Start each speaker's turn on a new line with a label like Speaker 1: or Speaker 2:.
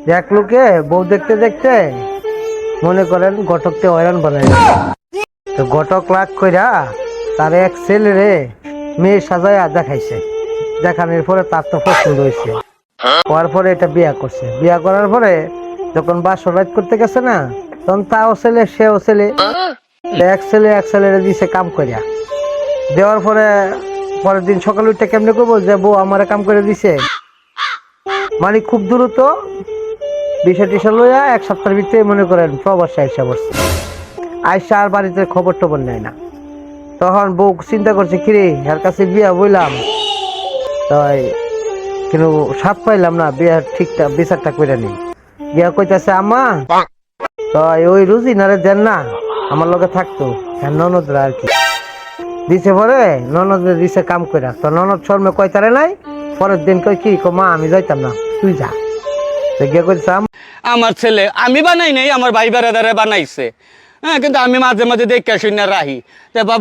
Speaker 1: এক লোকে বউ দেখতে দেখতে মনে করেন ঘটককে হয়রান বানাই, তো ঘটক লাগ কইরা তার এক ছেলেরে মেয়ে সাজায়া দেখাইছে। দেখানোর পরে তার তো পছন্দ হয়েছে, হওয়ার পরে এটা বিয়া করছে। বিয়া করার পরে যখন বাসর রাত করতে গেছে না, তখন তাও ছেলে সেও ছেলে, এক ছেলেরে দিছে কাম করিয়া। দেওয়ার পরে পরের দিন সকালে উঠে কেমনে করবো যে বউ আমারে কাম করে দিছে, মানে খুব দ্রুত বিষয় টিসা লইয়া এক সপ্তাহের ভিতরে মনে করেন প্রবাসে আইসা বসছে। আইসা আর বাড়িতে খবর টবর নেয় না। তখন বউ চিন্তা করছে কিরে এর কাছে বিয়া বইলাম, তাই কিন্তু সাথ পাইলাম না, বিয়ার ঠিকঠাক বিচারটা করে নেই। বিয়া কইতাছে আম্মা তাই ওই রুজিনারে দেন না, আমার লগে থাকতো। হ্যাঁ ননদরা আর কি দিছে, পরে ননদের দিছে কাম কইরা। তো ননদ শর্মে কইতারে নাই, পরের দিন কই কি মা আমি যাইতাম না, তুই যা। তো গিয়ে কইছে
Speaker 2: আমার ছেলে আমি বানাই নাই, আমার ভাই বেড়াদারে বানাইছে। হ্যাঁ, কিন্তু আমি মাঝে মাঝে দেখে শুনে রাহি যে বাবা